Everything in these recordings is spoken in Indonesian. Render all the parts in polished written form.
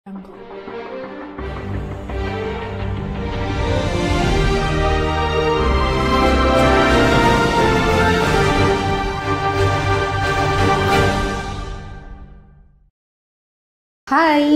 Hai,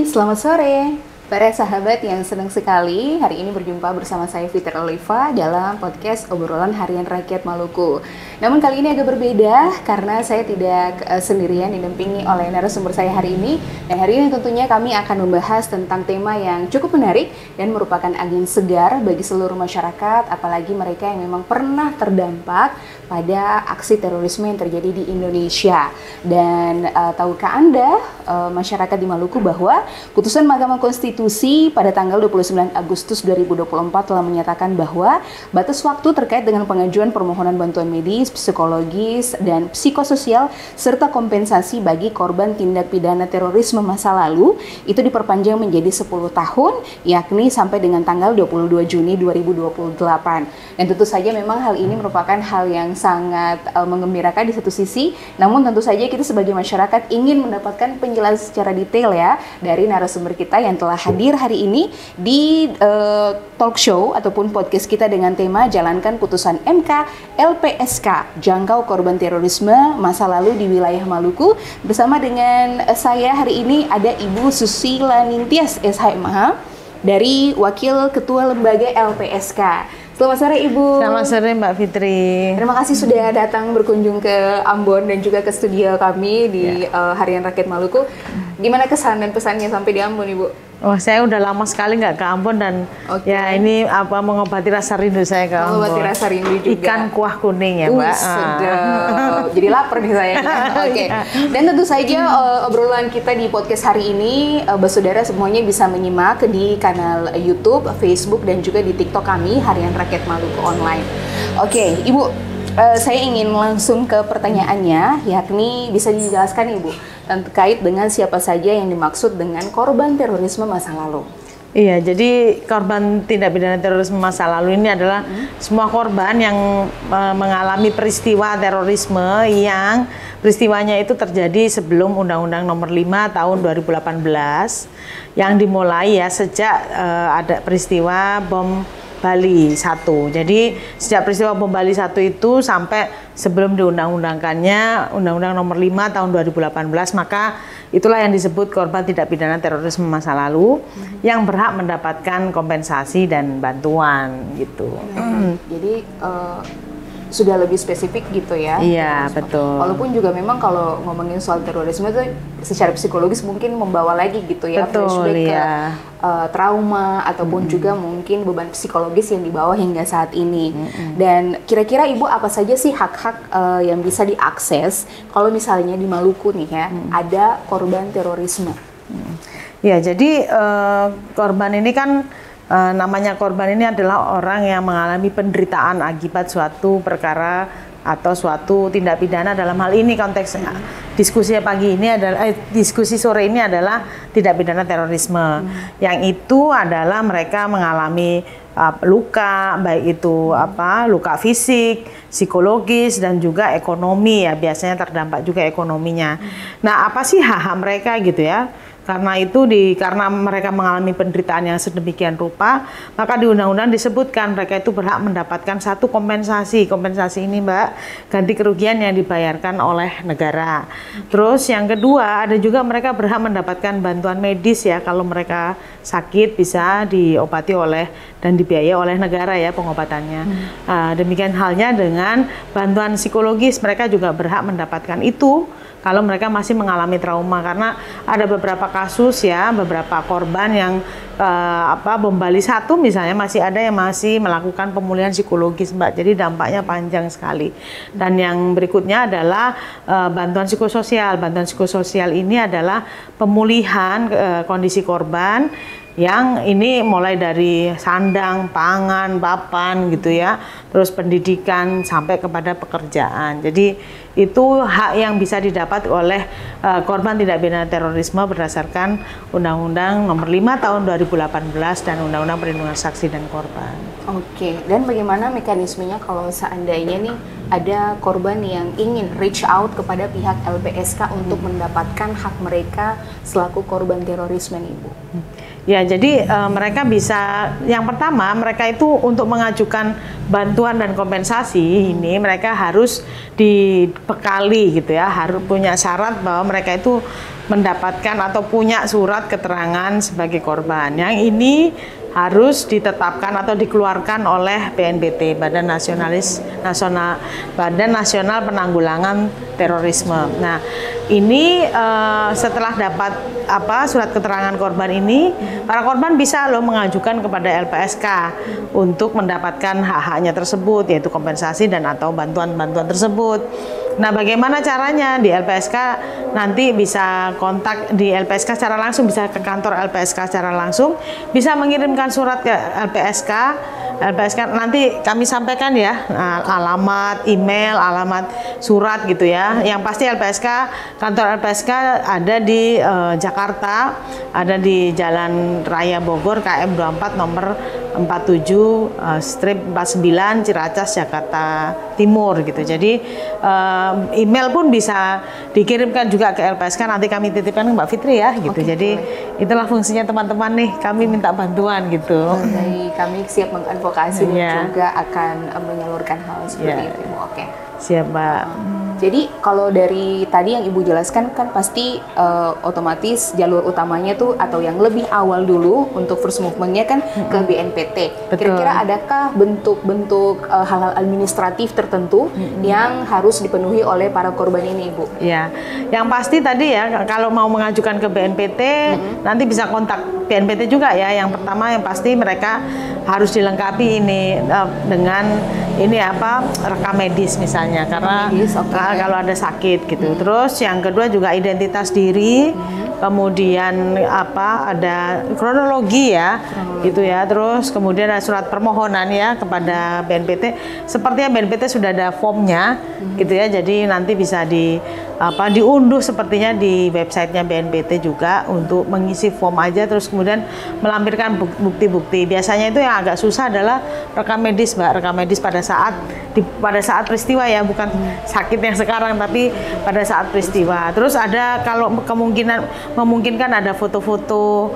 selamat sore para sahabat yang senang sekali hari ini berjumpa bersama saya Fitri Oliva dalam podcast Obrolan Harian Rakyat Maluku. Namun kali ini agak berbeda karena saya tidak sendirian didampingi oleh narasumber saya hari ini. Dan hari ini tentunya kami akan membahas tentang tema yang cukup menarik dan merupakan angin segar bagi seluruh masyarakat, apalagi mereka yang memang pernah terdampak pada aksi terorisme yang terjadi di Indonesia. Dan tahukah Anda masyarakat di Maluku bahwa putusan Mahkamah Konstitusi pada tanggal 29 Agustus 2024 telah menyatakan bahwa batas waktu terkait dengan pengajuan permohonan bantuan medis, psikologis, dan psikososial serta kompensasi bagi korban tindak pidana terorisme masa lalu itu diperpanjang menjadi 10 tahun, yakni sampai dengan tanggal 22 Juni 2028. Dan tentu saja memang hal ini merupakan hal yang sangat menggembirakan di satu sisi, namun tentu saja kita sebagai masyarakat ingin mendapatkan penjelasan secara detail ya dari narasumber kita yang telah hadir hari ini di talk show ataupun podcast kita dengan tema Jalankan Putusan MK LPSK Jangkau Korban Terorisme Masa Lalu di Wilayah Maluku. Bersama dengan saya hari ini ada Ibu Susila Nintias SHMH dari Wakil Ketua Lembaga LPSK. Selamat sore Ibu. Selamat sore Mbak Fitri. Terima kasih sudah datang berkunjung ke Ambon dan juga ke studio kami di Harian Rakyat Maluku. Gimana kesan dan pesannya sampai di Ambon Ibu? Wah, saya udah lama sekali nggak ke Ambon dan ya ini mengobati rasa rindu saya ke Ambon. Mengobati rasa rindu juga. Ikan kuah kuning ya Mbak. Sedap. Jadi lapar nih saya. Oke. Dan tentu saja obrolan kita di podcast hari ini, saudara semuanya bisa menyimak di kanal YouTube, Facebook, dan juga di TikTok kami Harian Rakyat Maluku Online. Oke, Ibu. Saya ingin langsung ke pertanyaannya, yakni bisa dijelaskan Ibu terkait dengan siapa saja yang dimaksud dengan korban terorisme masa lalu. Iya, jadi korban tindak pidana terorisme masa lalu ini adalah semua korban yang mengalami peristiwa terorisme yang peristiwanya itu terjadi sebelum Undang-Undang Nomor 5 Tahun 2018 yang dimulai ya sejak ada peristiwa bom Bali 1. Jadi sejak peristiwa bom Bali 1 itu sampai sebelum diundang-undangkannya Undang-Undang Nomor 5 Tahun 2018, maka itulah yang disebut korban tindak pidana terorisme masa lalu yang berhak mendapatkan kompensasi dan bantuan gitu. Jadi sudah lebih spesifik gitu ya. Iya, betul. Walaupun juga memang kalau ngomongin soal terorisme itu secara psikologis mungkin membawa lagi gitu ya. Betul, flashback ya. ke trauma ataupun juga mungkin beban psikologis yang dibawa hingga saat ini. Dan kira-kira Ibu apa saja sih hak-hak yang bisa diakses kalau misalnya di Maluku nih ya ada korban terorisme? Ya, jadi korban ini kan namanya korban ini adalah orang yang mengalami penderitaan akibat suatu perkara atau suatu tindak pidana. Dalam hal ini konteks diskusi pagi ini adalah diskusi sore ini adalah tindak pidana terorisme. Yang itu adalah mereka mengalami luka, baik itu luka fisik, psikologis, dan juga ekonomi ya, biasanya terdampak juga ekonominya. Nah, apa sih hak-hak mereka gitu ya? Karena itu karena mereka mengalami penderitaan yang sedemikian rupa, maka di undang-undang disebutkan mereka itu berhak mendapatkan satu kompensasi. Kompensasi ini Mbak, ganti kerugian yang dibayarkan oleh negara. Terus yang kedua, ada juga mereka berhak mendapatkan bantuan medis ya, kalau mereka sakit bisa diobati dan dibiayai oleh negara ya pengobatannya. Demikian halnya dengan bantuan psikologis, mereka juga berhak mendapatkan itu kalau mereka masih mengalami trauma, karena ada beberapa kasus ya, beberapa korban yang bom Bali 1 misalnya masih ada yang masih melakukan pemulihan psikologis Mbak, jadi dampaknya panjang sekali. Dan yang berikutnya adalah bantuan psikososial. Bantuan psikososial ini adalah pemulihan kondisi korban yang ini mulai dari sandang, pangan, papan gitu ya, terus pendidikan sampai kepada pekerjaan. Jadi itu hak yang bisa didapat oleh korban tindak pidana terorisme berdasarkan Undang-Undang Nomor 5 Tahun 2018 dan Undang-Undang Perlindungan Saksi dan Korban. Oke, dan bagaimana mekanismenya kalau seandainya nih ada korban yang ingin reach out kepada pihak LPSK untuk mendapatkan hak mereka selaku korban terorisme nih, Bu? Ya, jadi mereka bisa, yang pertama mereka itu untuk mengajukan bantuan dan kompensasi ini mereka harus dibekali gitu ya, harus punya syarat bahwa mereka itu mendapatkan atau punya surat keterangan sebagai korban. Yang ini harus ditetapkan atau dikeluarkan oleh BNPT, Badan Nasional Penanggulangan Terorisme. Nah, ini setelah dapat surat keterangan korban ini, para korban bisa mengajukan kepada LPSK untuk mendapatkan hak-haknya tersebut, yaitu kompensasi dan atau bantuan-bantuan tersebut. Nah, bagaimana caranya? Di LPSK nanti bisa kontak di LPSK secara langsung, bisa ke kantor LPSK secara langsung, bisa mengirimkan surat ke LPSK. LPSK nanti kami sampaikan ya, alamat email, alamat surat gitu ya. Yang pasti LPSK, kantor LPSK ada di Jakarta, ada di Jalan Raya Bogor KM 24 nomor 47/49 Ciracas Jakarta Timur gitu. Jadi email pun bisa dikirimkan juga ke LPSK, nanti kami titipkan ke Mbak Fitri ya gitu. Jadi itulah fungsinya teman-teman nih, kami minta bantuan gitu. Baik, kami siap mengadvokasi dan juga akan menyalurkan hal seperti itu. Oke. Siap, Mbak. Jadi kalau dari tadi yang Ibu jelaskan kan pasti otomatis jalur utamanya tuh atau yang lebih awal dulu untuk first movement-nya kan ke BNPT. Kira-kira adakah bentuk-bentuk hal-hal administratif tertentu yang harus dipenuhi oleh para korban ini, Ibu? Ya, yang pasti tadi ya kalau mau mengajukan ke BNPT nanti bisa kontak BNPT juga ya. Yang pertama yang pasti mereka harus dilengkapi ini dengan rekam medis misalnya, karena kalau ada sakit gitu. Terus yang kedua juga identitas diri, kemudian ada kronologi ya, gitu ya. Terus kemudian ada surat permohonan ya kepada BNPT. Sepertinya BNPT sudah ada formnya, gitu ya. Jadi nanti bisa diunduh sepertinya di websitenya BNPT juga untuk mengisi form aja. Terus kemudian melampirkan bukti-bukti. Biasanya itu yang agak susah adalah rekam medis, Mbak. Rekam medis pada saat peristiwa ya, bukan sakit yang sekarang, tapi pada saat peristiwa. Terus ada kalau memungkinkan ada foto-foto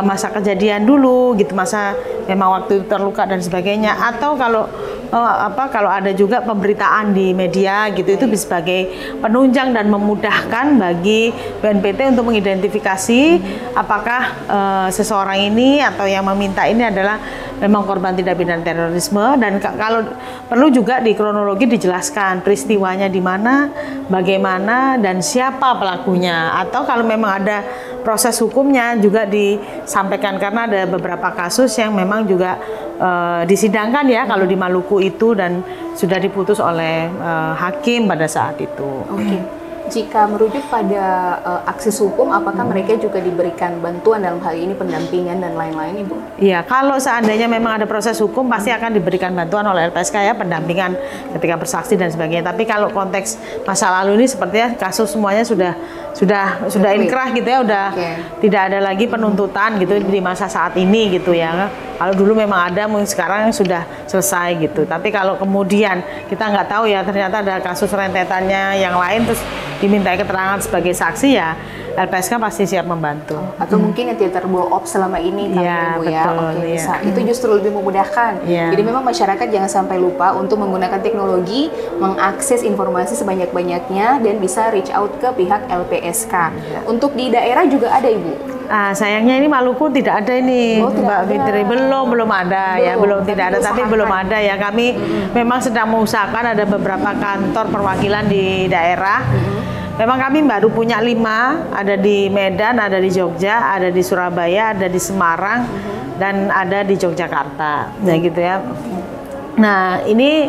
masa kejadian dulu gitu, masa memang waktu itu terluka dan sebagainya, atau kalau ada juga pemberitaan di media gitu, itu sebagai penunjang dan memudahkan bagi BNPT untuk mengidentifikasi apakah seseorang ini atau yang meminta ini adalah memang korban tindak pidana terorisme. Dan kalau perlu juga di kronologi dijelaskan peristiwanya di mana, bagaimana, dan siapa pelakunya, atau kalau memang ada proses hukumnya juga disampaikan, karena ada beberapa kasus yang memang juga disidangkan ya kalau di Maluku itu dan sudah diputus oleh hakim pada saat itu. Oke. Jika merujuk pada akses hukum, apakah mereka juga diberikan bantuan dalam hal ini pendampingan dan lain-lain, Ibu? Iya, kalau seandainya memang ada proses hukum pasti akan diberikan bantuan oleh LPSK ya, pendampingan ketika bersaksi dan sebagainya. Tapi kalau konteks masa lalu ini sepertinya kasus semuanya sudah inkrah gitu ya, udah tidak ada lagi penuntutan gitu di masa saat ini gitu ya. Kalau dulu memang ada, mungkin sekarang sudah selesai gitu. Tapi kalau kemudian kita nggak tahu ya, ternyata ada kasus rentetannya yang lain terus dimintai keterangan sebagai saksi, ya LPSK pasti siap membantu. Atau mungkin yang tidak terblow up selama ini kan, ya, Ibu betul, ya. Oke, bisa. Itu justru lebih memudahkan. Jadi memang masyarakat jangan sampai lupa untuk menggunakan teknologi, mengakses informasi sebanyak-banyaknya dan bisa reach out ke pihak LPSK. Untuk di daerah juga ada, Ibu? Sayangnya ini Maluku tidak ada ini, Mbak Fitri. Belum ada ya, belum tidak ada, tapi belum ada ya. Kami memang sedang mengusahakan, ada beberapa kantor perwakilan di daerah. Memang kami baru punya 5, ada di Medan, ada di Jogja, ada di Surabaya, ada di Semarang, dan ada di Yogyakarta. Nah gitu ya. Nah, ini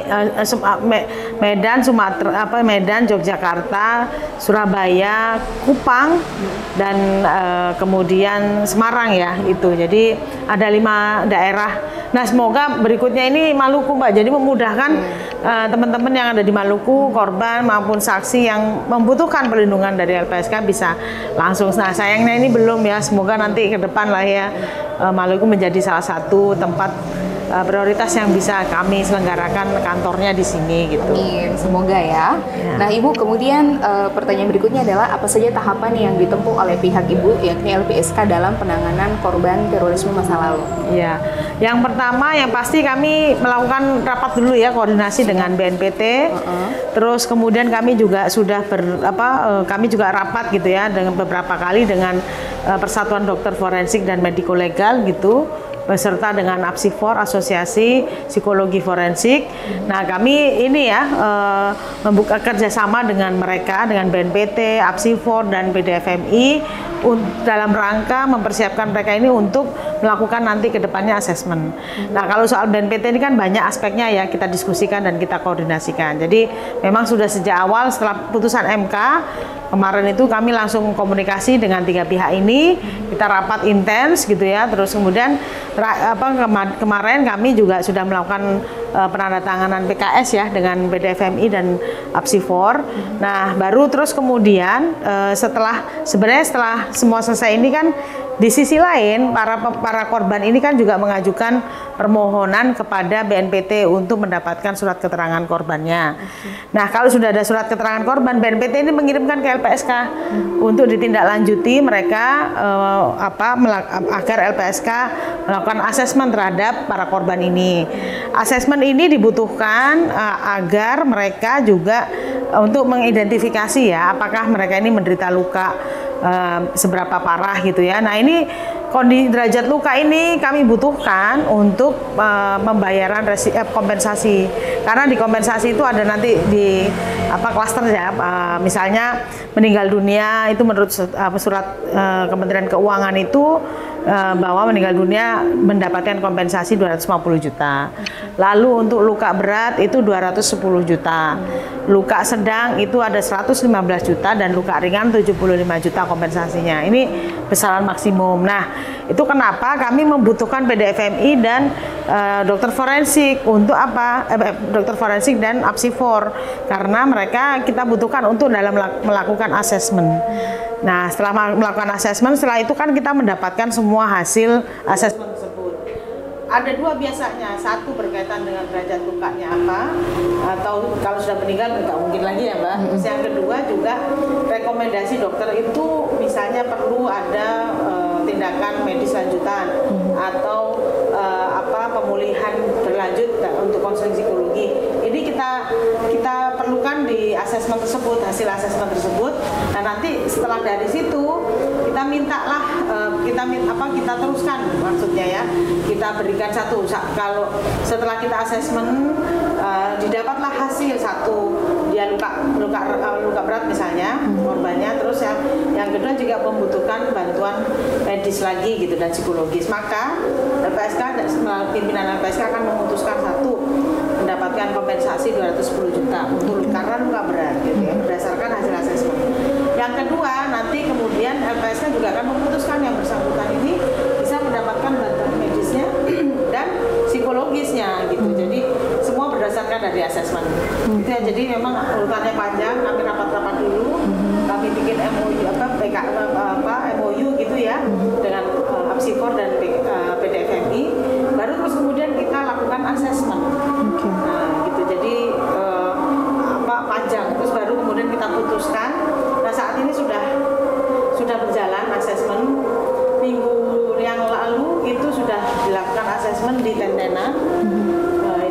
Medan, Sumatera, Medan, Yogyakarta, Surabaya, Kupang, dan kemudian Semarang ya itu. Jadi ada 5 daerah. Nah, semoga berikutnya ini Maluku, Mbak. Jadi memudahkan teman-teman yang ada di Maluku, korban maupun saksi yang membutuhkan perlindungan dari LPSK bisa langsung. Nah, sayangnya ini belum ya. Semoga nanti ke depan lah ya Maluku menjadi salah satu tempat prioritas yang bisa kami selenggarakan kantornya di sini gitu. Amin, semoga ya. Nah Ibu, kemudian pertanyaan berikutnya adalah apa saja tahapan yang ditempuh oleh pihak Ibu yakni LPSK dalam penanganan korban terorisme masa lalu? Ya, yang pertama yang pasti kami melakukan rapat dulu ya, koordinasi dengan BNPT. Terus kemudian kami juga sudah kami juga rapat gitu ya dengan beberapa kali dengan Persatuan Dokter Forensik dan Mediko Legal gitu, beserta dengan APSIFOR, Asosiasi Psikologi Forensik. Nah, kami ini ya membuka kerjasama dengan mereka, dengan BNPT, APSIFOR, dan PDFMI dalam rangka mempersiapkan mereka ini untuk melakukan nanti ke depannya asesmen. Nah, kalau soal BNPT ini kan banyak aspeknya ya, kita diskusikan dan kita koordinasikan. Jadi memang sudah sejak awal setelah putusan MK kemarin itu kami langsung komunikasi dengan 3 pihak ini, kita rapat intens gitu ya. Terus kemudian kemarin kami juga sudah melakukan penandatanganan PKS ya dengan PDFMI dan APSIFOR. Nah, baru terus kemudian setelah semua selesai ini kan di sisi lain para korban ini kan juga mengajukan permohonan kepada BNPT untuk mendapatkan surat keterangan korbannya. Nah, kalau sudah ada surat keterangan korban, BNPT ini mengirimkan ke LPSK untuk ditindaklanjuti mereka agar LPSK melakukan asesmen terhadap para korban ini. Asesmen ini dibutuhkan agar mereka juga untuk mengidentifikasi ya apakah mereka ini menderita luka seberapa parah gitu ya. Nah, ini kondisi derajat luka ini kami butuhkan untuk pembayaran kompensasi, karena di kompensasi itu ada nanti di klaster ya, misalnya meninggal dunia itu menurut surat Kementerian Keuangan itu bahwa meninggal dunia mendapatkan kompensasi 250 juta. Lalu untuk luka berat itu 210 juta. Luka sedang itu ada 115 juta dan luka ringan 75 juta kompensasinya. Ini besaran maksimum. Nah, itu kenapa kami membutuhkan PDFMI dan dokter forensik untuk dokter forensik dan APSIFOR, karena mereka kita butuhkan untuk dalam melakukan asesmen. Nah, setelah melakukan asesmen, setelah itu kan kita mendapatkan semua hasil asesmen tersebut. Ada 2 biasanya, satu berkaitan dengan derajat lukanya apa, atau kalau sudah meninggal nggak mungkin lagi ya Mbak. Terus yang kedua juga rekomendasi dokter itu misalnya perlu ada tindakan medis lanjutan atau pemulihan berlanjut untuk konseling psikologi. Ini kita perlukan di asesmen tersebut, hasil asesmen tersebut. Nah, nanti setelah dari situ kita mintalah kita teruskan, maksudnya ya kita berikan satu, kalau setelah kita asesmen didapatlah hasil satu, dia luka berat misalnya korbannya, terus yang kedua juga membutuhkan bantuan medis lagi gitu dan psikologis, maka LPSK pimpinan LPSK akan memutuskan satu, mendapatkan kompensasi 210 juta untuk karena luka berat gitu ya, berdasarkan hasil asesmen. Yang kedua, nanti kemudian LPSK juga akan memutuskan yang bersangkutan ini bisa mendapatkan bantuan medisnya dan psikologisnya gitu. Jadi semua berdasarkan dari asesmen. Gitu ya, jadi memang urutannya panjang, kami rapat-rapat dulu, kami bikin MOU gitu ya dengan APSIFOR dan PDFMI, baru terus kemudian kita lakukan asesmen. Nah, gitu. Jadi panjang, terus baru kemudian kita putuskan. Nah, saat ini sudah berjalan asesmen. Minggu yang lalu itu sudah dilakukan asesmen di Tentena.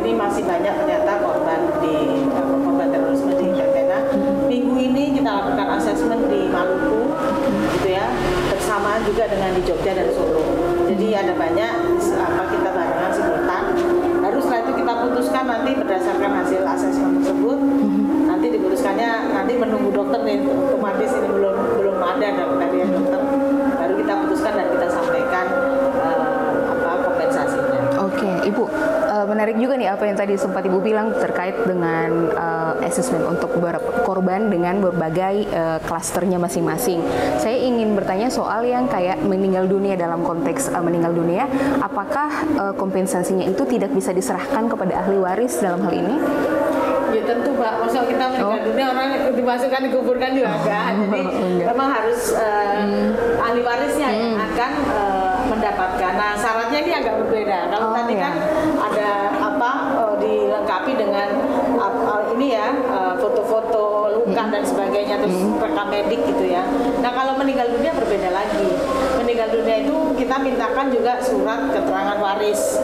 Ini masih banyak ternyata korban terorisme di Tentena. Minggu ini kita lakukan asesmen di Maluku, gitu ya, bersama juga dengan di Jogja dan Solo. Jadi ada banyak kita barengan simultan. Baru setelah itu kita putuskan nanti berdasarkan hasil asesmen tersebut. Nanti diputuskannya nanti menunggu dokter nih, otomatis ini belum ada dari dokter. Baru kita putuskan dan kita sampaikan kompensasinya. Oke, Ibu, menarik juga nih apa yang tadi sempat Ibu bilang terkait dengan assessment untuk beberapa korban dengan berbagai klasternya masing-masing. Saya ingin bertanya soal yang kayak meninggal dunia dalam konteks meninggal dunia, apakah kompensasinya itu tidak bisa diserahkan kepada ahli waris dalam hal ini? Ya tentu Pak, maksud kita meninggal dunia orang dimasukkan dikuburkan juga enggak. Jadi memang harus ahli warisnya yang akan mendapatkan. Nah syaratnya ini agak berbeda. Kalau tadi kan ada dilengkapi dengan ini ya foto-foto luka dan sebagainya, terus rekam medik gitu ya. Nah kalau meninggal dunia berbeda lagi. Meninggal dunia itu kita mintakan juga surat keterangan waris.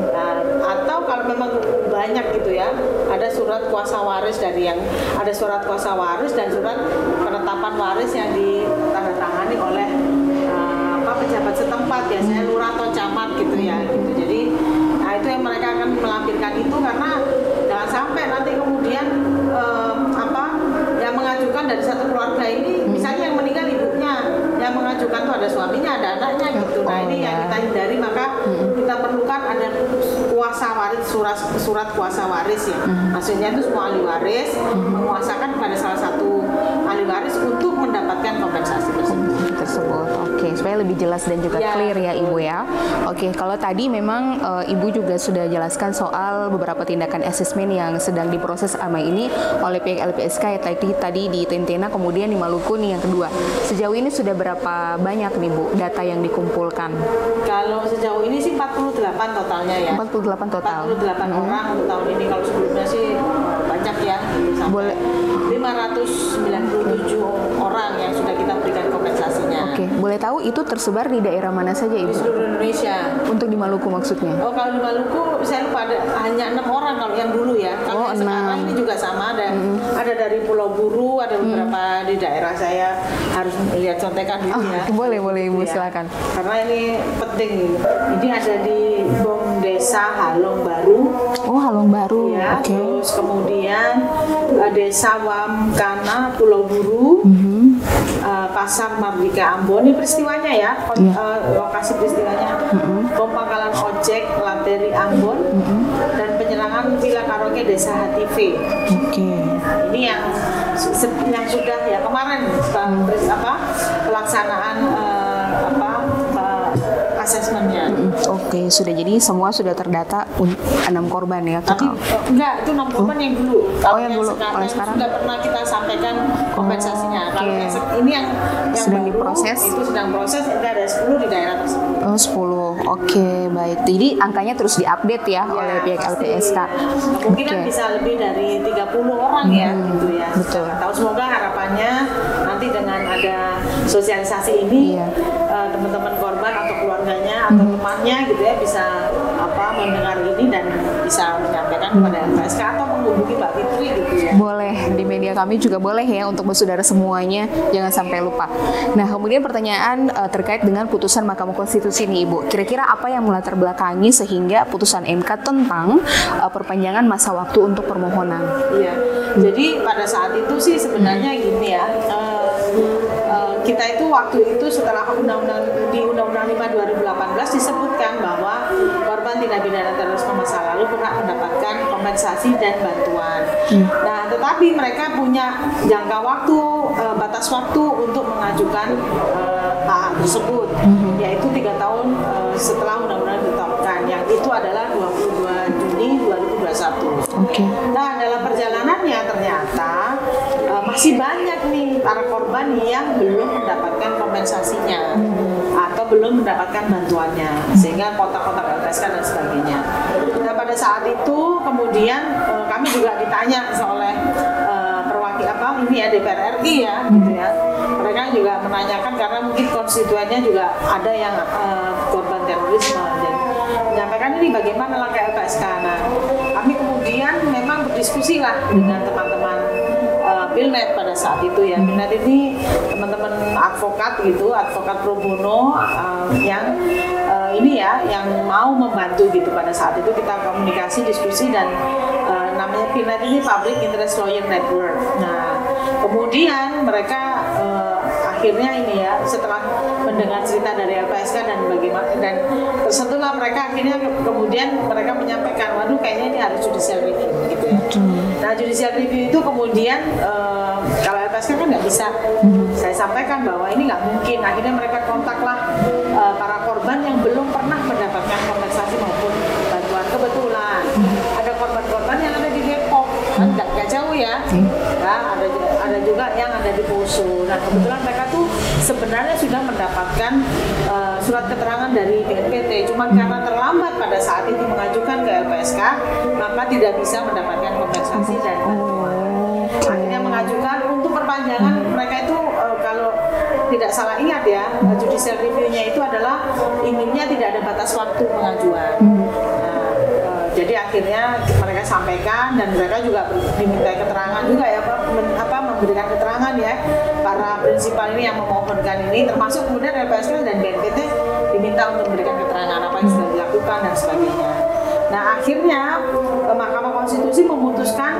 Nah, atau kalau memang banyak gitu ya, ada surat kuasa waris ada surat kuasa waris dan surat penetapan waris yang ditandatangani oleh pejabat setempat, biasanya lurah atau camat gitu ya gitu. Jadi itu yang mereka akan melampirkan itu, karena jangan sampai nanti kemudian yang mengajukan dari satu keluarga ini misalnya yang meninggal ibunya, yang mengajukan tuh ada suaminya, ada anaknya gitu. Nah ini yang kita hindari, maka kita perlukan ada kuasa waris, surat kuasa waris ya. Maksudnya itu semua ahli waris menguasakan kepada salah satu ahli waris untuk mendapatkan kompensasi tersebut. Oke, supaya lebih jelas dan juga clear ya Ibu ya. Oke, kalau tadi memang Ibu juga sudah jelaskan soal beberapa tindakan asesmen yang sedang diproses sama ini oleh pihak LPSK ya, tadi di Tentena, kemudian di Maluku nih yang kedua. Sejauh ini sudah berapa banyak nih Bu data yang dikumpulkan? Kalau sejauh ini sih 48 totalnya ya. 48 total. 48 orang untuk tahun ini. Kalau sebelumnya sih banyak ya. Boleh. 597 orang yang sudah kita berikan kompensasinya. Oke, boleh tahu itu tersebar di daerah mana saja Ibu? Di seluruh Indonesia. Untuk di Maluku maksudnya? Oh, kalau di Maluku saya lupa, hanya 6 orang kalau yang dulu ya. Kalau yang sekarang ini juga sama, ada dari Pulau Buru, ada beberapa di daerah saya, harus lihat contekan dulu ya. Boleh Ibu, ya. silakan. Karena ini penting. Ini ada di Bom Desa Halong Baru. Oh, Halong Baru. Ya, Oke. Terus kemudian Desa Wamkana Pulau Buru. Pasar Mardika Ambon, ini peristiwanya ya, lokasi peristiwanya. Bom pangkalan ojek Lateri Ambon dan penyerangan villa karaoke Desa Hative. Ini yang sudah ya kemarin pelaksanaan asesmennya. Oke, sudah, jadi semua sudah terdata 6 korban ya. Tapi enggak, itu 6 korban yang dulu. Yang dulu. Kalau sekarang sudah pernah kita sampaikan kompensasinya. Kalau ini yang sedang baru, diproses. Itu sedang proses, ada 10 di daerah tersebut. Oh, 10. Oke, baik. Jadi angkanya terus diupdate ya oleh pihak LPSK. Kemungkinan bisa lebih dari 30 orang ya gitu ya. Betul. Tahu, semoga harapannya nanti dengan ada sosialisasi ini teman-teman korban atau keluarganya atau temannya gitu ya bisa mendengar ini dan bisa menyampaikan kepada LPSK atau menghubungi Mbak Fitri gitu ya. Boleh, di media kami juga boleh ya untuk bersaudara semuanya, jangan sampai lupa. Nah, kemudian pertanyaan terkait dengan putusan Mahkamah Konstitusi nih Ibu. Kira-kira apa yang melatar belakangi sehingga putusan MK tentang perpanjangan masa waktu untuk permohonan? Iya. Jadi pada saat itu sih sebenarnya gini ya. Kita itu waktu itu setelah Undang-Undang 5 2018 disebutkan bahwa korban tindak pidana terorisme masa lalu berhak mendapatkan kompensasi dan bantuan. Nah, tetapi mereka punya jangka waktu, batas waktu untuk mengajukan hak tersebut, yaitu 3 tahun setelah undang-undang ditetapkan, yang itu adalah 22 Juni 2021. Nah, dalam perjalanannya ternyata masih banyak nih para korban yang belum mendapatkan kompensasinya atau belum mendapatkan bantuannya, sehingga kontak-kontak LPSK dan sebagainya. Nah, pada saat itu kemudian kami juga ditanya oleh ini ya DPR RI ya gitu ya. Mereka juga menanyakan karena mungkin konstituennya juga ada yang korban terorisme dan menyampaikan ini bagaimana langkah LPSK. Nah, kami kemudian memang berdiskusi lah dengan teman-teman Bilnet pada saat itu ya. Bilnet ini teman-teman advokat gitu, advokat pro bono yang ini ya, yang mau membantu gitu. Pada saat itu kita komunikasi, diskusi, dan namanya Bilnet ini Public Interest Lawyer Network. Nah, kemudian mereka akhirnya ini ya, setelah mendengar cerita dari LPSK dan bagaimana, dan tersentuhlah mereka, akhirnya kemudian mereka menyampaikan, waduh kayaknya ini harus judicial review gitu ya. Nah judicial review itu kemudian kalau LPSK kan nggak bisa, saya sampaikan bahwa ini nggak mungkin. Akhirnya mereka kontaklah para korban yang belum pernah mendapatkan kompensasi maupun bantuan. Kebetulan ada korban-korban yang ada di Depok, kan nggak jauh ya. Nah, ada juga yang ada di Poso. Nah kebetulan mereka tuh sebenarnya sudah mendapatkan surat keterangan dari BNPT, cuma karena terlambat pada saat itu mengajukan ke LPSK, maka tidak bisa mendapatkan kompensasi dan bantuan. Akhirnya mengajukan untuk perpanjangan. Mereka itu kalau tidak salah ingat ya, judicial review-nya itu adalah inginnya tidak ada batas waktu pengajuan. Jadi akhirnya mereka sampaikan, dan mereka juga diminta keterangan juga ya, memberikan keterangan ya, para prinsipal ini yang memohonkan ini, termasuk kemudian LPSK dan BNPT diminta untuk memberikan keterangan apa yang sudah dilakukan dan sebagainya. Nah akhirnya Mahkamah Konstitusi memutuskan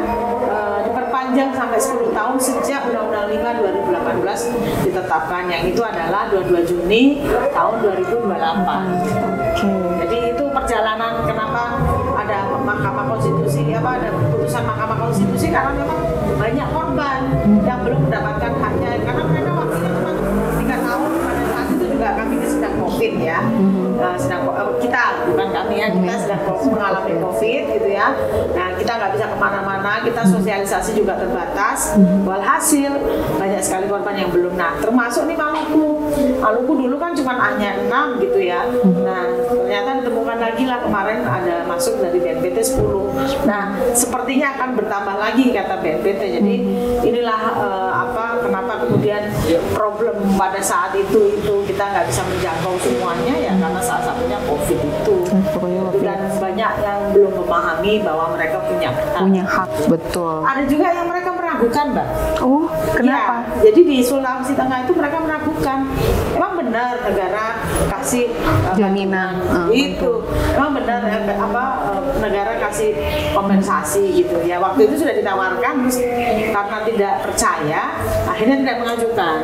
diperpanjang sampai 10 tahun sejak Undang-Undang 5 2018 ditetapkan, yang itu adalah 22 Juni tahun 2028. Jadi itu perjalanan kenapa ada Mahkamah Konstitusi, ada putusan Mahkamah Konstitusi, karena memang banyak korban yang belum mendapatkan haknya, karena mereka waktunya cuma 3 tahun. Pada saat itu juga kami sedang COVID ya, kita bukan kami ya, kita sedang mengalami COVID gitu ya. Nah kita nggak bisa kemana-mana, kita sosialisasi juga terbatas. Walhasil banyak sekali korban yang belum. Nah termasuk nih Maluku dulu kan cuma hanya 6 gitu ya. Nah ternyata ditemukan lagi lah kemarin ada masuk dari BNPT 10. Nah sepertinya akan bertambah lagi kata BNPT. Jadi inilah kenapa kemudian problem pada saat itu kita nggak bisa menjangkau semuanya ya, karena salah satunya COVID itu. Dan banyak yang belum memahami bahwa mereka punya hak. Betul. Ada juga yang mereka meragukan, Mbak. Oh, kenapa? Ya, jadi di Sulawesi Tengah itu mereka meragukan, emang benar negara kasih jaminan itu, emang benar negara kasih kompensasi gitu ya. Waktu itu sudah ditawarkan, terus karena tidak percaya akhirnya tidak mengajukan.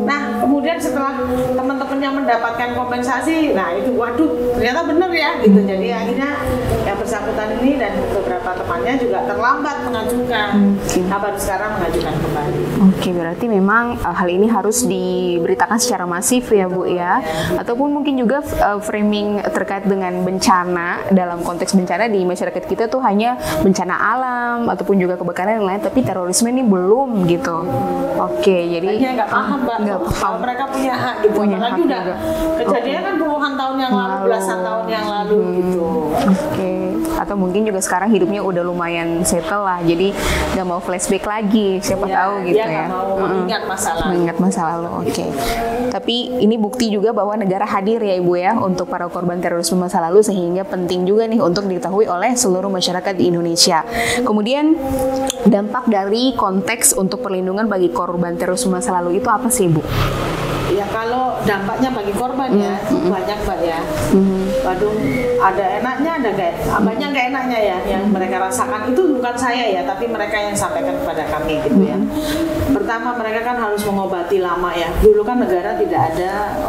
Nah kemudian setelah teman-temannya mendapatkan kompensasi, nah itu waduh ternyata benar ya gitu. Jadi akhirnya yang bersangkutan ini dan beberapa temannya juga terlambat mengajukan. Nah baru sekarang mengajukan kembali. Oke, berarti memang hal ini harus diberitakan secara masif ya Bu ya. Ataupun mungkin juga framing terkait dengan bencana, dalam konteks bencana di masyarakat kita tuh hanya bencana alam ataupun juga kebakaran yang lain, tapi terorisme ini belum gitu. Oke, jadi nggak paham Mbak, kalau mereka punya hak gitu. Apalagi udah kejadian kan puluhan tahun yang lalu, belasan tahun yang lalu gitu. Oke. Atau mungkin juga sekarang hidupnya udah lumayan settle lah, jadi nggak mau flashback lagi, siapa tahu gitu ya. Mau mengingat masa lalu. Oke. Tapi ini bukti juga bahwa negara hadir ya Ibu ya untuk para korban terorisme masa lalu, sehingga penting juga nih untuk diketahui oleh seluruh masyarakat di Indonesia. Kemudian dampak dari konteks untuk perlindungan bagi korban terorisme masa lalu itu apa sih Bu? Ya kalau dampaknya bagi korban ya banyak Mbak ya. Waduh, ada enaknya, ada banyak nggak enaknya ya yang mereka rasakan. Itu bukan saya ya, tapi mereka yang sampaikan kepada kami gitu ya. Pertama mereka kan harus mengobati lama ya. Dulu kan negara tidak ada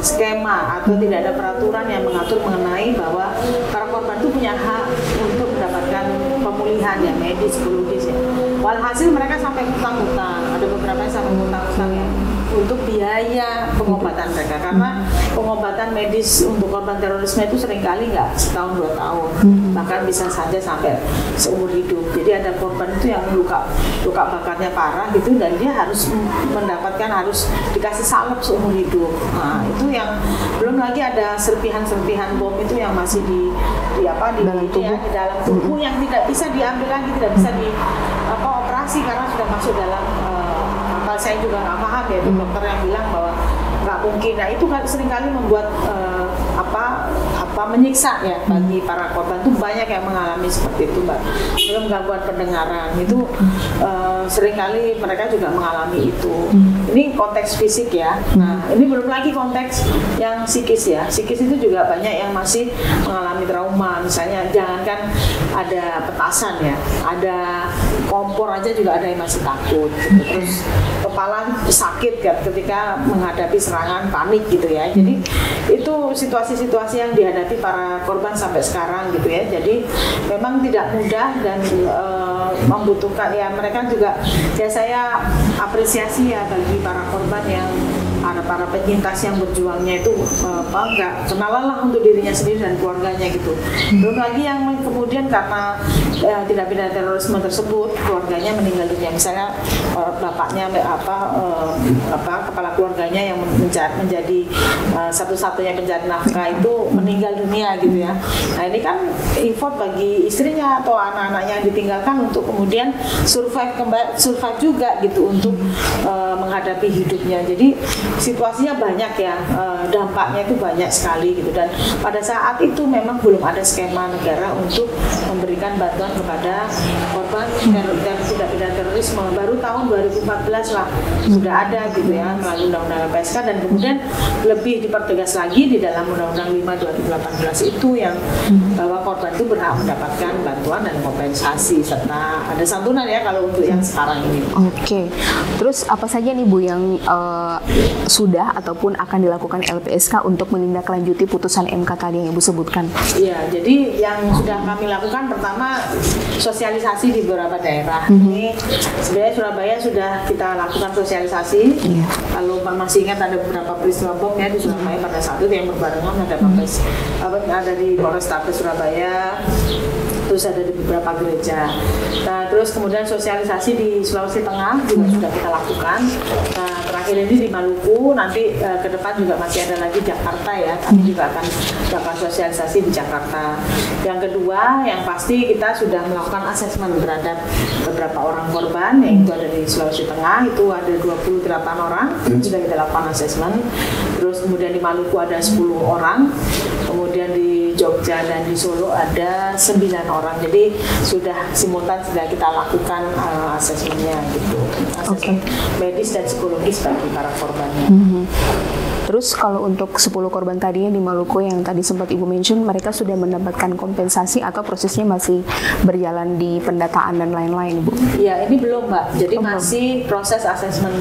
skema atau tidak ada peraturan yang mengatur mengenai bahwa para korban itu punya hak untuk mendapatkan pemulihan ya, medis, psikologis ya. Walhasil mereka sampai hutang-hutang. Ada beberapa yang sampai hutang-hutang ya, untuk biaya pengobatan mereka, karena pengobatan medis untuk korban terorisme itu seringkali nggak setahun 2 tahun, bahkan bisa saja sampai seumur hidup. Jadi ada korban itu yang luka bakarnya parah gitu, dan dia harus harus dikasih salep seumur hidup. Nah itu yang belum lagi ada serpihan-serpihan bom itu yang masih di dalam tubuh yang tidak bisa diambil lagi, tidak bisa operasi karena sudah masuk dalam saya juga nggak paham ya, dokter yang bilang bahwa nggak mungkin. Nah itu kan seringkali membuat menyiksa ya bagi para korban. Itu banyak yang mengalami seperti itu, Mbak. Belum gangguan pendengaran itu seringkali mereka juga mengalami itu. Ini konteks fisik ya. Nah, ini belum lagi konteks yang psikis ya. Psikis itu juga banyak yang masih mengalami trauma. Misalnya jangankan ada petasan ya, ada kompor aja juga ada yang masih takut gitu. Terus kepala sakit kan ketika menghadapi serangan panik gitu ya. Jadi itu situasi-situasi yang dihadapi para korban sampai sekarang gitu ya. Jadi memang tidak mudah dan membutuhkan ya, mereka juga ya, saya apresiasi ya bagi para korban yang ada para penyintas yang berjuangnya itu nggak kenal lelah untuk dirinya sendiri dan keluarganya gitu. Belum lagi yang kemudian karena tindak pidana terorisme tersebut keluarganya meninggal dunia, misalnya bapaknya kepala keluarganya yang menjadi satu-satunya pencari nafkah itu meninggal dunia gitu ya. Nah ini kan effort bagi istrinya atau anak-anaknya yang ditinggalkan untuk kemudian survive juga gitu untuk menghadapi hidupnya. Jadi situasinya banyak ya, dampaknya itu banyak sekali gitu. Dan pada saat itu memang belum ada skema negara untuk memberikan bantuan kepada korban tindak pidana terorisme. Baru tahun 2014 lah sudah ada gitu ya melalui Undang-Undang LPSK, dan kemudian lebih dipertegas lagi di dalam Undang-Undang 5 2018 itu yang bahwa korban itu berhak mendapatkan bantuan dan kompensasi serta ada santunan ya kalau untuk yang sekarang ini. Oke. Terus apa saja nih Bu yang sudah ataupun akan dilakukan LPSK untuk menindaklanjuti putusan MK tadi yang Ibu sebutkan? Iya, jadi yang sudah kami lakukan pertama sosialisasi di beberapa daerah. Ini sebenarnya Surabaya sudah kita lakukan sosialisasi. Kalau masih ingat ada beberapa peristiwa bom ya di Surabaya pada saat itu yang berbarengan, ada di Polrestabes Surabaya, terus ada di beberapa gereja. Nah, terus kemudian sosialisasi di Sulawesi Tengah juga sudah kita lakukan. Nah, terakhir ini di Maluku, nanti ke depan juga masih ada lagi Jakarta ya. Kami juga akan melakukan sosialisasi di Jakarta. Yang kedua, yang pasti kita sudah melakukan asesmen terhadap beberapa orang korban, yaitu ada di Sulawesi Tengah, itu ada 28 orang, sudah kita lakukan asesmen. Terus kemudian di Maluku ada 10 orang, kemudian di Jogja dan di Solo ada 9 orang. Jadi sudah simultan sudah kita lakukan asesmennya gitu. Asesmen medis dan psikologis bagi para korbannya. Terus kalau untuk 10 korban tadi yang di Maluku yang tadi sempat Ibu mention, mereka sudah mendapatkan kompensasi atau prosesnya masih berjalan di pendataan dan lain-lain, Bu? Iya, ini belum, Mbak. Jadi masih proses asesmen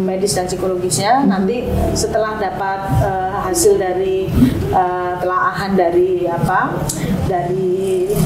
medis dan psikologisnya. Nanti setelah dapat hasil dari telaahan dari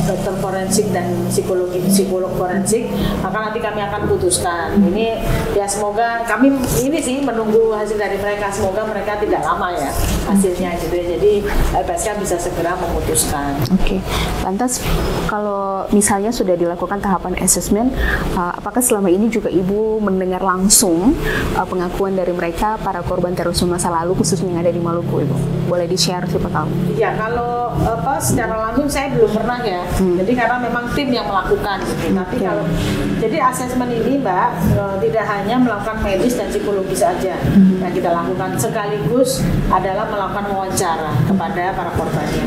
dokter forensik dan psikolog forensik, maka nanti kami akan putuskan. Ini ya semoga kami ini sih menunggu hasil dari mereka, semoga mereka tidak lama ya hasilnya gitu ya. Jadi LPSK bisa segera memutuskan. Oke. Lantas kalau misalnya sudah dilakukan tahapan asesmen, apakah selama ini juga Ibu mendengar langsung pengakuan dari mereka para korban terorisme masa lalu khususnya yang ada di Maluku, Ibu? Boleh di-share siapa tahu? Ya, kalau secara langsung saya belum pernah ya. Jadi karena memang tim yang melakukan gitu. Tapi kalau jadi asesmen ini, Mbak, tidak hanya melakukan medis dan psikologis saja yang kita lakukan, sekaligus adalah melakukan wawancara kepada para korbannya.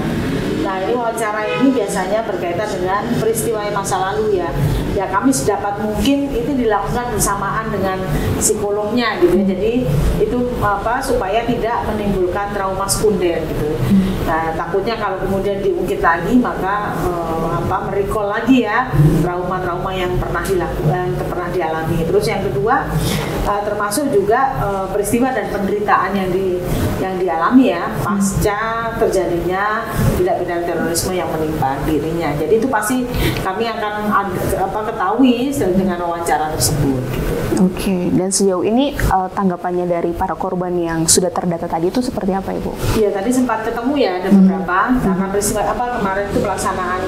Nah, ini wawancara ini biasanya berkaitan dengan peristiwa masa lalu ya. Ya, kami sedapat mungkin itu dilakukan bersamaan dengan psikolognya gitu ya. Jadi itu supaya tidak menimbulkan trauma sekunder gitu. Nah, takutnya kalau kemudian diungkit lagi maka merecall lagi ya trauma-trauma yang pernah dialami. Terus yang kedua termasuk juga peristiwa dan penderitaan yang dialami ya pasca terjadinya tindak pidana terorisme yang menimpa dirinya. Jadi itu pasti kami akan ketahui dengan wawancara tersebut. Gitu. Oke. Dan sejauh ini tanggapannya dari para korban yang sudah terdata tadi itu seperti apa, Ibu? Iya, tadi sempat ketemu ya ada beberapa karena peristiwa kemarin itu pelaksanaan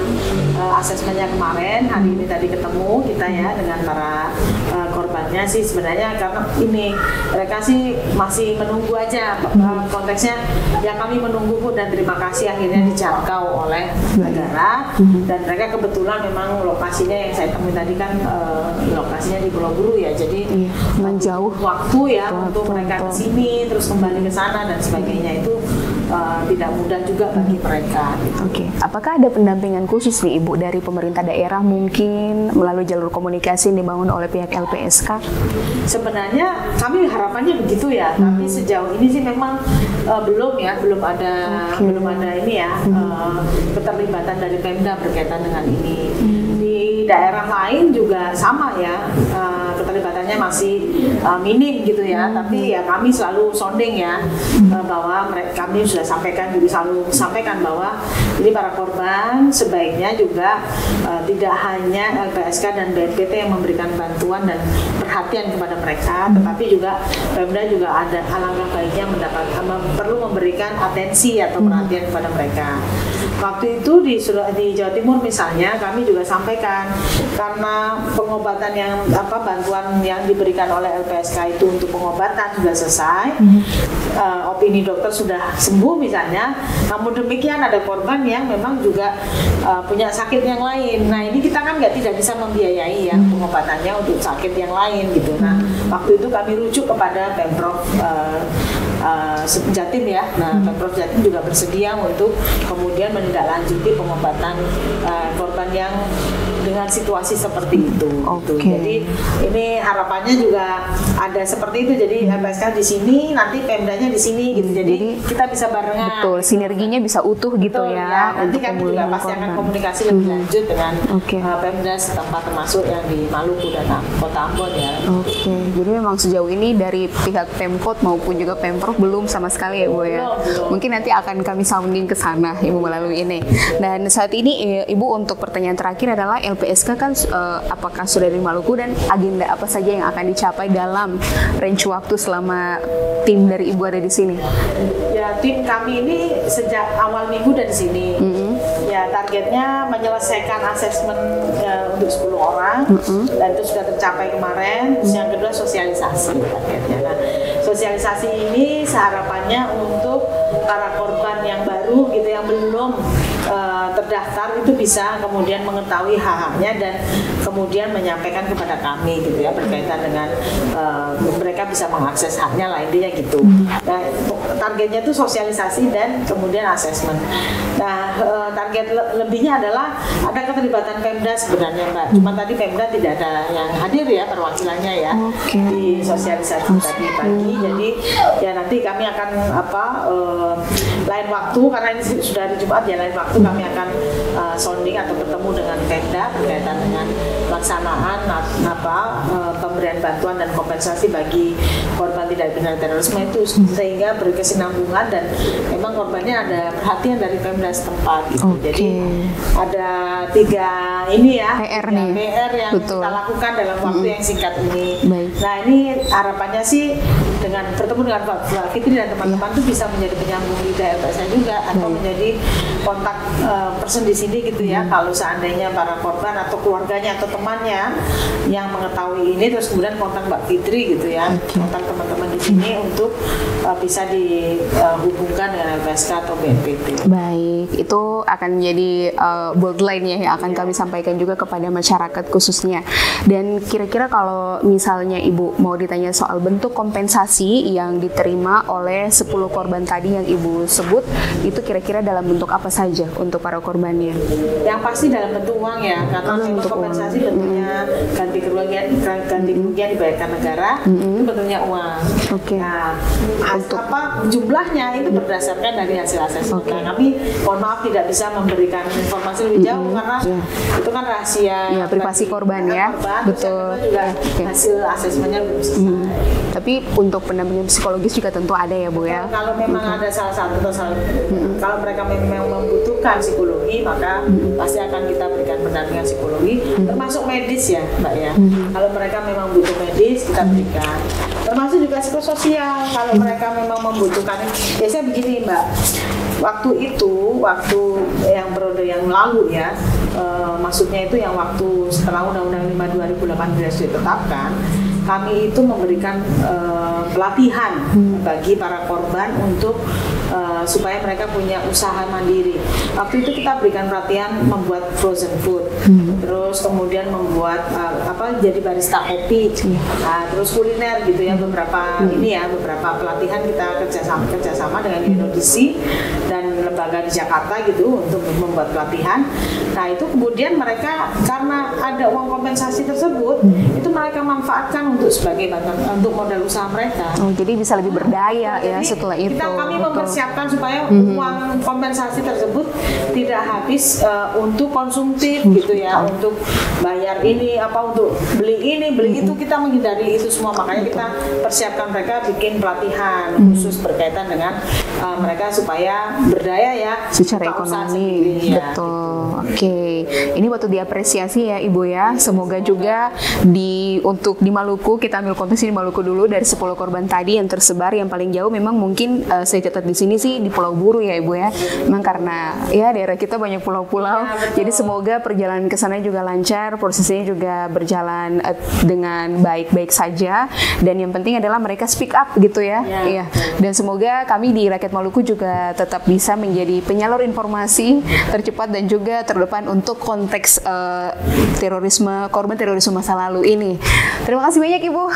asesmennya kemarin. Hari ini tadi ketemu kita ya dengan para korbannya sih sebenarnya karena ini mereka sih masih menunggu aja konteksnya ya, kami menunggu dan terima kasih akhirnya dijangkau oleh negara dan mereka kebetulan memang lokasinya yang saya temui tadi kan lokasinya di Pulau Buru ya, jadi menjauh waktu ya untuk mereka ke sini terus kembali ke sana dan sebagainya itu tidak mudah juga bagi mereka. Oke. Apakah ada pendampingan khusus nih Ibu dari pemerintah daerah mungkin melalui jalur komunikasi yang dibangun oleh pihak LPSK? Sebenarnya kami harapannya begitu ya, tapi sejauh ini sih memang belum ada ini ya keterlibatan dari Pemda berkaitan dengan ini. Di daerah lain juga sama ya, keterlibatannya masih minim gitu ya, tapi ya kami selalu sounding ya, bahwa kami sudah selalu sampaikan bahwa ini para korban sebaiknya juga tidak hanya LPSK dan BNPT yang memberikan bantuan dan perhatian kepada mereka, tetapi juga Pemda juga ada alangkah baiknya perlu memberikan atensi atau perhatian kepada mereka. Waktu itu di Jawa Timur misalnya kami juga sampaikan, karena pengobatan bantuan yang diberikan oleh LPSK itu untuk pengobatan sudah selesai, opini dokter sudah sembuh misalnya, namun demikian ada korban yang memang juga punya sakit yang lain. Nah ini kita kan tidak bisa membiayai ya pengobatannya untuk sakit yang lain gitu. Nah waktu itu kami rujuk kepada Pemprov Jatim ya. Nah Pemprov Jatim juga bersedia untuk kemudian menindaklanjuti pengobatan korban yang dengan situasi seperti itu. Jadi ini harapannya juga ada seperti itu. Jadi LPSK di sini, nanti Pemdanya di sini gitu. Jadi kita bisa barengan. Betul, sinerginya bisa utuh gitu ya. Nanti kami juga pasti akan komunikasi lebih lanjut dengan Pemda setempat, termasuk yang di Maluku dan Kota Ambon ya. Jadi memang sejauh ini dari pihak Pemkot maupun juga Pemprov belum sama sekali ya Bu ya. Mungkin nanti akan kami sounding ke sana Ibu melalui ini. Dan saat ini Ibu, untuk pertanyaan terakhir adalah LPSK kan apakah sudah di Maluku dan agenda apa saja yang akan dicapai dalam range waktu selama tim dari Ibu ada di sini? Ya, tim kami ini sejak awal minggu dari sini. Ya, targetnya menyelesaikan asesmen untuk 10 orang dan itu sudah tercapai kemarin. Terus yang kedua sosialisasi targetnya. Nah, sosialisasi ini seharapannya untuk para korban yang baru gitu, yang belum terdaftar itu bisa kemudian mengetahui hak-haknya dan kemudian menyampaikan kepada kami gitu ya, berkaitan dengan mereka bisa mengakses haknya lah, intinya gitu. Nah, targetnya itu sosialisasi dan kemudian asesmen. Nah, target lebihnya adalah ada keterlibatan Pemda sebenarnya Mbak. Cuma tadi Pemda tidak ada yang hadir ya, perwakilannya ya di sosialisasi tadi pagi. Jadi ya nanti kami akan lain waktu, karena ini sudah hari Jumat ya, lain waktu kami akan sounding atau bertemu dengan Pemda berkaitan dengan pelaksanaan pemberian bantuan dan kompensasi bagi korban tindak pidana terorisme itu, sehingga berkesinambungan dan memang korbannya ada perhatian dari Pemda setempat gitu. Jadi ada 3 ini ya PR yang kita lakukan dalam waktu yang singkat ini. Nah ini harapannya sih dengan bertemu dengan Mbak Fitri dan teman-teman itu bisa menjadi penyambung lidah LPSK juga, atau menjadi kontak person di sini gitu ya. Kalau seandainya para korban atau keluarganya atau temannya yang mengetahui ini, terus kemudian kontak Mbak Fitri gitu ya, kontak teman-teman di sini untuk bisa dihubungkan dengan LPSK atau BNPT. Baik, itu akan menjadi bold line ya yang akan kami sampaikan juga kepada masyarakat khususnya. Dan kira-kira kalau misalnya Ibu mau ditanya soal bentuk kompensasi yang diterima oleh 10 korban tadi yang Ibu sebut, itu kira-kira dalam bentuk apa saja untuk para korbannya? Yang pasti dalam bentuk uang ya, karena bentuk kompensasi bentuknya ganti kerugian dibayarkan negara, itu bentuknya uang. Nah, jumlahnya itu berdasarkan dari hasil asesmen. Nah, kami mohon maaf tidak bisa memberikan informasi lebih jauh karena itu kan rahasia privasi korban ya. Betul. Juga hasil asesmennya belum selesai. Tapi untuk pendampingan psikologis juga tentu ada ya Bu ya. Kalau memang ada salah satu kalau mereka memang membutuhkan psikologi, maka pasti akan kita berikan pendampingan psikologi, termasuk medis ya Mbak ya. Kalau mereka memang butuh medis, kita berikan. Termasuk juga psikososial kalau mereka memang membutuhkan. Biasanya begini Mbak, waktu yang periode yang lalu ya, maksudnya itu yang waktu setelah Undang-Undang 5 2018 ditetapkan, kami itu memberikan pelatihan bagi para korban untuk supaya mereka punya usaha mandiri. Waktu itu kita berikan pelatihan membuat frozen food, terus kemudian membuat jadi barista kopi, terus kuliner gitu ya, beberapa pelatihan kita kerjasama dengan UNODC dan lembaga di Jakarta gitu untuk membuat pelatihan. Nah itu kemudian mereka karena ada uang kompensasi tersebut, itu mereka manfaatkan sebagai untuk modal usaha mereka. Oh, jadi bisa lebih berdaya ya setelah itu. Kami mempersiapkan supaya uang kompensasi tersebut tidak habis untuk konsumtif gitu ya, untuk bayar ini untuk beli ini beli itu, kita menghindari itu semua. Makanya kita persiapkan mereka bikin pelatihan khusus berkaitan dengan mereka supaya berdaya ya secara ekonomi. Betul. Oke. Ini waktu diapresiasi ya Ibu ya. Semoga juga untuk di Maluku, kita ambil konteks di Maluku dulu, dari 10 korban tadi yang tersebar, yang paling jauh memang mungkin saya catat di sini sih di Pulau Buru ya Ibu ya. Memang karena ya daerah kita banyak pulau-pulau. Jadi semoga perjalanan ke sana juga lancar, prosesnya juga berjalan dengan baik-baik saja, dan yang penting adalah mereka speak up gitu ya. Iya. Dan semoga kami di Rakyat Maluku juga tetap bisa menjadi penyalur informasi tercepat dan juga terdepan untuk konteks korban terorisme masa lalu ini. Terima kasih banyak Ibu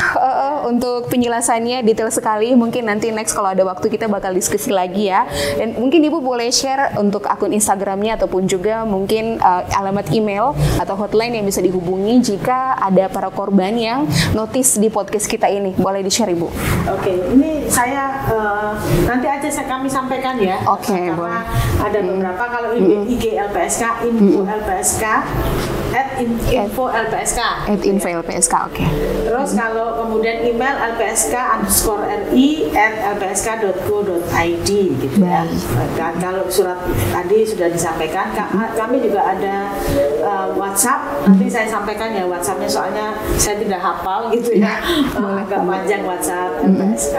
untuk penjelasannya, detail sekali. Mungkin nanti next kalau ada waktu kita bakal diskusi lagi ya. Dan mungkin Ibu boleh share untuk akun Instagramnya ataupun juga mungkin alamat email atau hotline yang bisa dihubungi jika ada para korban yang notice di podcast kita ini. Boleh di-share Ibu? Oke, ini saya nanti aja kami sampaikan ya. Oke, boleh. Ada beberapa, kalau IG LPSK, info LPSK, @info LPSK. @info-lpsk, oke. Terus kalau kemudian email lpsk_ri@lpsk.go.id gitu ya. Dan kalau surat tadi sudah disampaikan, kami juga ada WhatsApp. Nanti saya sampaikan ya WhatsAppnya, soalnya saya tidak hafal gitu ya. Agak panjang WhatsApp LPSK.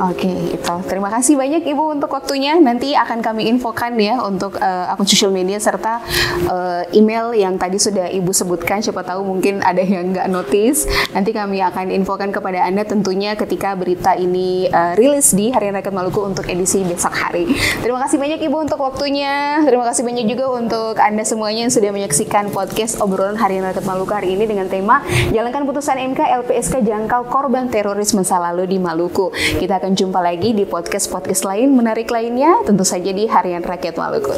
Oke, itu. Terima kasih banyak Ibu untuk waktunya. Nanti akan kami infokan ya untuk akun sosial media serta email yang tadi sudah Ibu sebutkan. Siapa tahu mungkin ada yang nggak notice. Nanti kami akan infokan kepada Anda tentunya ketika berita ini rilis di Harian Rakyat Maluku untuk edisi besok hari. Terima kasih banyak Ibu untuk waktunya. Terima kasih banyak juga untuk Anda semuanya yang sudah menyaksikan podcast obrolan Harian Rakyat Maluku hari ini dengan tema Jalankan Putusan MK LPSK Jangkau Korban Terorisme Masa Lalu di Maluku. Kita akan jumpa lagi di podcast-podcast lain menarik lainnya, tentu saja di Harian Rakyat Maluku.